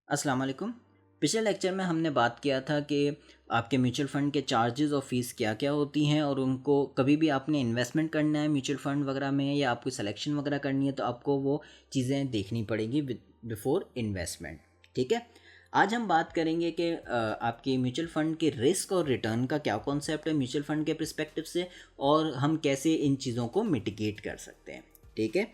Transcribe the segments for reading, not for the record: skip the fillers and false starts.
अस्सलाम वालेकुम। पिछले लेक्चर में हमने बात किया था कि आपके म्यूचुअल फ़ंड के चार्जेज़ और फ़ीस क्या-क्या होती हैं और उनको कभी भी आपने इन्वेस्टमेंट करना है म्यूचुअल फ़ंड वगैरह में या आपको सिलेक्शन वगैरह करनी है तो आपको वो चीज़ें देखनी पड़ेंगी बिफ़ोर इन्वेस्टमेंट। ठीक है? आज हम बात करेंगे कि आपके म्यूचुअल फ़ंड के रिस्क और रिटर्न का क्या कॉन्सेप्ट है म्यूचुअल फ़ंड के पर्सपेक्टिव से और हम कैसे इन चीज़ों को मिटिगेट कर सकते हैं। ठीक है?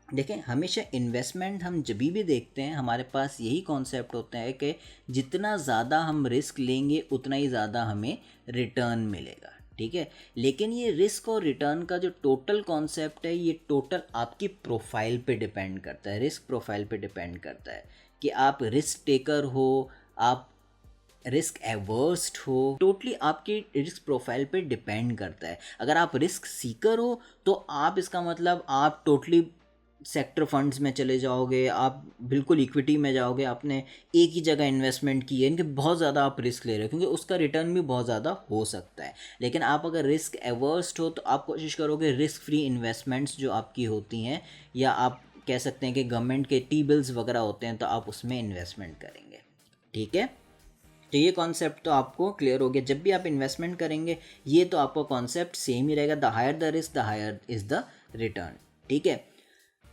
देखें, हमेशा इन्वेस्टमेंट हम जब भी देखते हैं हमारे पास यही कॉन्सेप्ट होता है कि जितना ज़्यादा हम रिस्क लेंगे उतना ही ज़्यादा हमें रिटर्न मिलेगा। ठीक है, लेकिन ये रिस्क और रिटर्न का जो टोटल कॉन्सेप्ट है ये टोटल आपकी प्रोफाइल पे डिपेंड करता है, रिस्क प्रोफाइल पे डिपेंड करता है कि आप रिस्क टेकर हो, आप रिस्क एवर्स्ड हो, टोटली आपकी रिस्क प्रोफाइल पे डिपेंड करता है। अगर आप रिस्क सीकर हो तो आप इसका मतलब आप टोटली सेक्टर फंड्स में चले जाओगे, आप बिल्कुल इक्विटी में जाओगे, आपने एक ही जगह इन्वेस्टमेंट की है, इनके बहुत ज़्यादा आप रिस्क ले रहे हो क्योंकि उसका रिटर्न भी बहुत ज़्यादा हो सकता है। लेकिन आप अगर रिस्क एवर्स्ड हो तो आप कोशिश करोगे रिस्क फ्री इन्वेस्टमेंट्स जो आपकी होती हैं या आप कह सकते हैं कि गवर्नमेंट के टी बिल्स वगैरह होते हैं तो आप उसमें इन्वेस्टमेंट करेंगे। ठीक है, तो ये कॉन्सेप्ट तो आपको क्लियर हो गया। जब भी आप इन्वेस्टमेंट करेंगे ये तो आपका कॉन्सेप्ट सेम ही रहेगा, the higher the risk the higher is the return. ठीक है,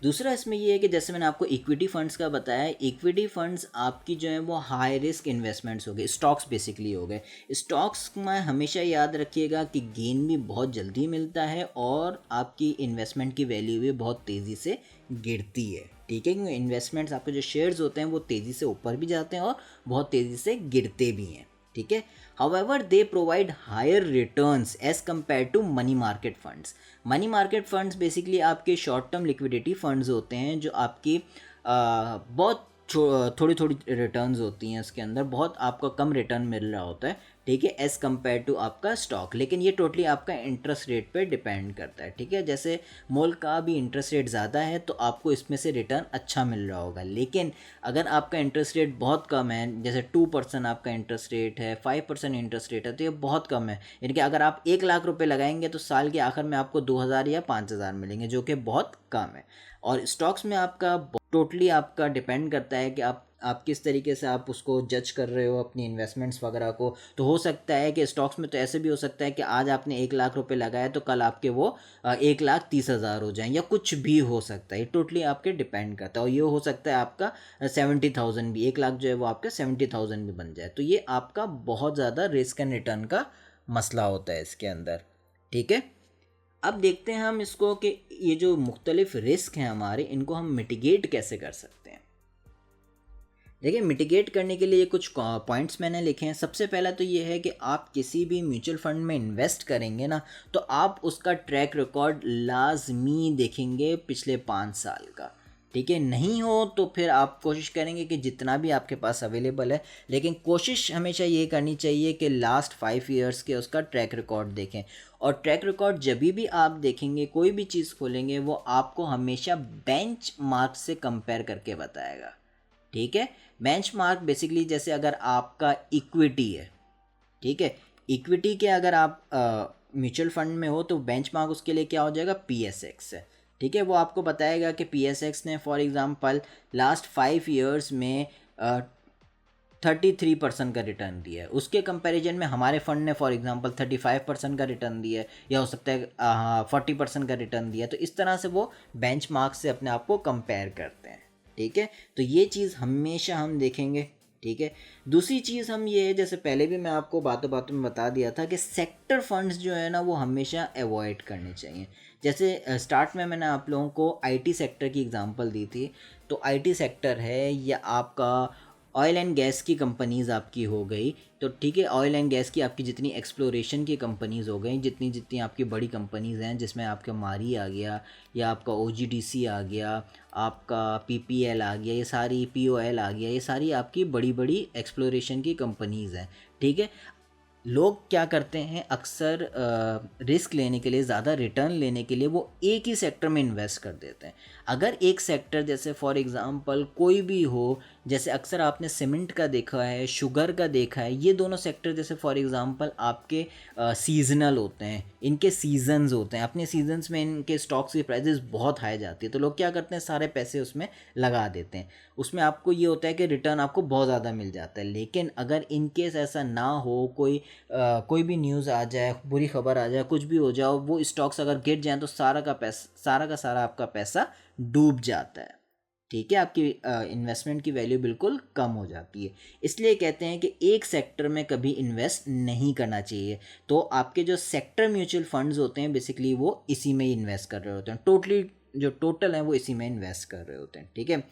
दूसरा इसमें ये है कि जैसे मैंने आपको इक्विटी फंड्स का बताया, इक्विटी फंड्स आपकी जो है वो हाई रिस्क इन्वेस्टमेंट्स हो गए, स्टॉक्स बेसिकली हो गए। स्टॉक्स में हमेशा याद रखिएगा कि गेन भी बहुत जल्दी मिलता है और आपकी इन्वेस्टमेंट की वैल्यू भी बहुत तेज़ी से गिरती है। ठीक है, क्योंकि इन्वेस्टमेंट्स आपके जो शेयर्स होते हैं वो तेज़ी से ऊपर भी जाते हैं और बहुत तेज़ी से गिरते भी हैं। ठीक है, however they provide higher returns as compared to money market funds. Money market funds basically आपके शॉर्ट टर्म लिक्विडिटी फंड्स होते हैं जो आपकी बहुत थोड़ी थोड़ी रिटर्न्स होती हैं, उसके अंदर बहुत आपका कम रिटर्न मिल रहा होता है। ठीक है, एज़ कम्पेयर टू आपका स्टॉक, लेकिन ये टोटली आपका इंटरेस्ट रेट पे डिपेंड करता है। ठीक है, जैसे मोल का भी इंटरेस्ट रेट ज़्यादा है तो आपको इसमें से रिटर्न अच्छा मिल रहा होगा, लेकिन अगर आपका इंटरेस्ट रेट बहुत कम है, जैसे 2% आपका इंटरेस्ट रेट है, 5% इंटरेस्ट रेट है, तो ये बहुत कम है। यानी कि अगर आप 1 लाख रुपए लगाएंगे तो साल के आखिर में आपको 2,000 या 5,000 मिलेंगे, जो कि बहुत कम है। और स्टॉक्स में आपका टोटली आपका डिपेंड करता है कि आप किस तरीके से आप उसको जज कर रहे हो अपनी इन्वेस्टमेंट्स वगैरह को। तो हो सकता है कि स्टॉक्स में तो ऐसे भी हो सकता है कि आज आपने 1 लाख रुपए लगाए तो कल आपके वो 1,30,000 हो जाएं या कुछ भी हो सकता है। ये टोटली आपके डिपेंड करता है और ये हो सकता है आपका 70,000 भी, 1 लाख जो है वो आपका 70,000 भी बन जाए। तो ये आपका बहुत ज़्यादा रिस्क एंड रिटर्न का मसला होता है इसके अंदर। ठीक है, अब देखते हैं हम इसको कि ये जो मुख्तलिफ रिस्क हैं हमारे, इनको हम मिटिगेट कैसे कर सकते हैं। देखिए, मिटिगेट करने के लिए कुछ पॉइंट्स मैंने लिखे हैं। सबसे पहला तो ये है कि आप किसी भी म्यूचुअल फंड में इन्वेस्ट करेंगे ना तो आप उसका ट्रैक रिकॉर्ड लाजमी देखेंगे पिछले 5 साल का। ठीक है, नहीं हो तो फिर आप कोशिश करेंगे कि जितना भी आपके पास अवेलेबल है, लेकिन कोशिश हमेशा ये करनी चाहिए कि लास्ट 5 ईयर्स के उसका ट्रैक रिकॉर्ड देखें। और ट्रैक रिकॉर्ड जब भी आप देखेंगे, कोई भी चीज़ खोलेंगे, वो आपको हमेशा बेंच मार्क से कंपेयर करके बताएगा। ठीक है, बेंचमार्क बेसिकली जैसे अगर आपका इक्विटी है, ठीक है, इक्विटी के अगर आप म्यूचुअल फंड में हो तो बेंचमार्क उसके लिए क्या हो जाएगा, PSX है। ठीक है, वो आपको बताएगा कि PSX ने फॉर एग्जांपल लास्ट 5 ईयर्स में 33% का रिटर्न दिया है। उसके कंपैरिजन में हमारे फंड ने फॉर एग्जांपल 35% का रिटर्न दिया है या हो सकता है 40% का रिटर्न दिया है। तो इस तरह से वो बेंचमार्क से अपने आप को कंपेयर करते हैं। ठीक है, तो ये चीज़ हमेशा हम देखेंगे। ठीक है, दूसरी चीज़ हम ये है, जैसे पहले भी मैं आपको बातों बातों में बता दिया था कि सेक्टर फंड्स जो है ना वो हमेशा अवॉइड करने चाहिए। जैसे स्टार्ट में मैंने आप लोगों को IT सेक्टर की एग्जांपल दी थी, तो IT सेक्टर है या आपका ऑयल एंड गैस की कंपनीज़ आपकी हो गई। तो ठीक है, ऑयल एंड गैस की आपकी जितनी एक्सप्लोरेशन की कंपनीज़ हो गई, जितनी जितनी आपकी बड़ी कंपनीज़ हैं, जिसमें आपका मारी आ गया या आपका OGDC आ गया, आपका PPL आ गया, ये सारी POL आ गया, ये सारी आपकी बड़ी बड़ी एक्सप्लोरेशन की कंपनीज़ हैं। ठीक है, लोग क्या करते हैं अक्सर रिस्क लेने के लिए, ज़्यादा रिटर्न लेने के लिए वो एक ही सेक्टर में इन्वेस्ट कर देते हैं। अगर एक सेक्टर जैसे फॉर एग्ज़ाम्पल कोई भी हो, जैसे अक्सर आपने सीमेंट का देखा है, शुगर का देखा है, ये दोनों सेक्टर जैसे फॉर एग्जांपल आपके सीजनल होते हैं, इनके सीजन्स होते हैं, अपने सीजन्स में इनके स्टॉक्स की प्राइसेस बहुत हाई जाती है, तो लोग क्या करते हैं सारे पैसे उसमें लगा देते हैं। उसमें आपको ये होता है कि रिटर्न आपको बहुत ज़्यादा मिल जाता है। लेकिन अगर इन केस ऐसा ना हो, कोई भी न्यूज़ आ जाए, बुरी खबर आ जाए, कुछ भी हो जाए, वो स्टॉक्स अगर गिर जाएँ तो सारा का सारा आपका पैसा डूब जाता है। ठीक है, आपकी इन्वेस्टमेंट की वैल्यू बिल्कुल कम हो जाती है। इसलिए कहते हैं कि एक सेक्टर में कभी इन्वेस्ट नहीं करना चाहिए। तो आपके जो सेक्टर म्यूचुअल फंड्स होते हैं बेसिकली वो इसी में ही इन्वेस्ट कर रहे होते हैं, जो टोटल है वो इसी में इन्वेस्ट कर रहे होते हैं। ठीक है,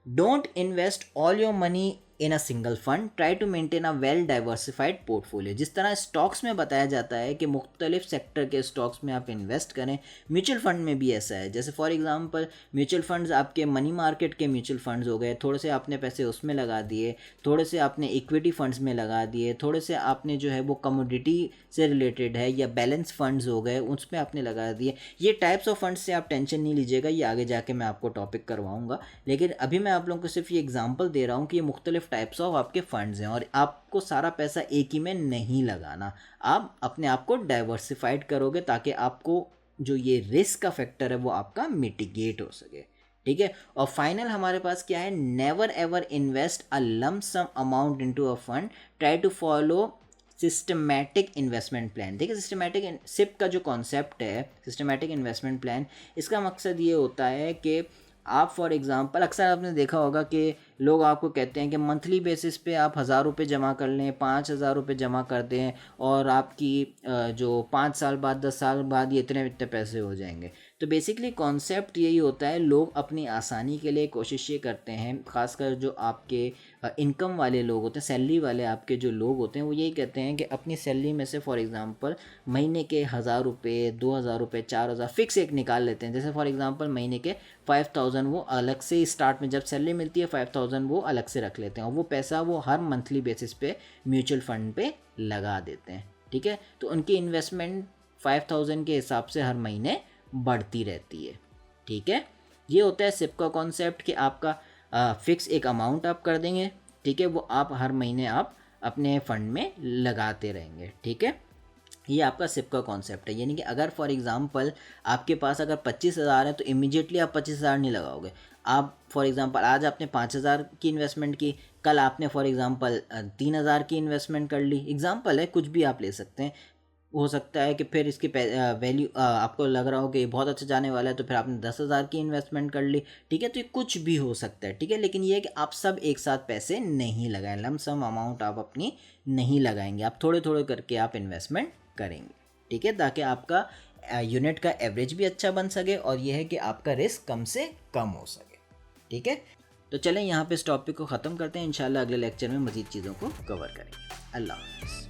don't invest all your money in a single fund, try to maintain a well diversified portfolio. जिस तरह स्टॉक्स में बताया जाता है कि मुख्तलिफ सेक्टर के स्टॉक्स में आप इन्वेस्ट करें, म्यूचुअल फंड में भी ऐसा है। जैसे फॉर एग्जांपल म्यूचुअल फंड्स आपके मनी मार्केट के म्यूचुअल फंड्स हो गए, थोड़े से आपने पैसे उसमें लगा दिए, थोड़े से आपने इक्विटी फंड्स में लगा दिए, थोड़े से आपने जो है वो कमोडिटी से रिलेटेड है या बैलेंस फंड्स हो गए उसमें आपने लगा दिए। ये टाइप्स ऑफ फंड्स से आप टेंशन नहीं लीजिएगा, ये आगे जाके मैं आपको टॉपिक करवाऊँगा। लेकिन अभी मैं आप लोगों को सिर्फ ये एग्जांपल दे रहा हूँ कि ये मुख्तलिफ टाइप्स ऑफ आपके फंड्स हैं और आपको सारा पैसा एक ही में नहीं लगाना। आप अपने आप को डाइवर्सिफाइड करोगे ताकि आपको जो ये रिस्क का फैक्टर है वो आपका मिटिगेट हो सके। ठीक है, और फाइनल हमारे पास क्या है, never ever invest a lump sum amount into a fund, try to follow systematic investment plan. देखिए सिस्टमैटिक सिप का जो कॉन्सेप्ट है सिस्टमैटिक इन्वेस्टमेंट प्लान, इसका मकसद ये होता है कि आप फॉर एग्ज़ाम्पल अक्सर आपने देखा होगा कि लोग आपको कहते हैं कि मंथली बेसिस पे आप 1000 रुपये जमा कर लें, 5000 रुपये जमा कर दें और आपकी जो 5 साल बाद 10 साल बाद ये इतने पैसे हो जाएंगे। तो बेसिकली कॉन्सेप्ट यही होता है, लोग अपनी आसानी के लिए कोशिश ये करते हैं, ख़ासकर जो आपके इनकम वाले लोग होते हैं, सैलरी वाले आपके जो लोग होते हैं, वो यही कहते हैं कि अपनी सैलरी में से फॉर एग्ज़ाम्पल महीने के 1000 रुपये, 2000 रुपये, 4000 फिक्स एक निकाल लेते हैं। जैसे फॉर एग्ज़ाम्पल महीने के 5000 वो अलग से स्टार्ट में जब सैलरी मिलती है 5000 वो अलग से रख लेते हैं और वो पैसा वो हर मंथली बेसिस पे म्यूचुअल फंड पे लगा देते हैं। ठीक है, तो उनकी इन्वेस्टमेंट 5000 के हिसाब से हर महीने बढ़ती रहती है। ठीक है, ये होता है सिप का कॉन्सेप्ट कि आपका फिक्स एक अमाउंट आप कर देंगे। ठीक है, वो आप हर महीने आप अपने फंड में लगाते रहेंगे। ठीक है, ये आपका सिप का कॉन्सेप्ट है। यानी कि अगर फॉर एग्जांपल आपके पास अगर 25,000 है तो इमीडिएटली आप 25,000 नहीं लगाओगे। आप फॉर एग्जांपल आज आपने 5,000 की इन्वेस्टमेंट की, कल आपने फॉर एग्जांपल 3,000 की इन्वेस्टमेंट कर ली। एग्जांपल है, कुछ भी आप ले सकते हैं। हो सकता है कि फिर इसकी वैल्यू आपको लग रहा हो कि बहुत अच्छा जाने वाला है तो फिर आपने 10,000 की इन्वेस्टमेंट कर ली। ठीक है, तो ये कुछ भी हो सकता है। ठीक है, लेकिन ये है कि आप सब एक साथ पैसे नहीं लगाएं, लमसम अमाउंट आप अपनी नहीं लगाएंगे, आप थोड़े थोड़े करके आप इन्वेस्टमेंट करेंगे। ठीक है, ताकि आपका यूनिट का एवरेज भी अच्छा बन सके और यह है कि आपका रिस्क कम से कम हो सके। ठीक है, तो चलें यहाँ पे इस टॉपिक को ख़त्म करते हैं। इंशाल्लाह अगले लेक्चर में मज़ीद चीज़ों को कवर करेंगे। अल्लाह हाफ़िज़।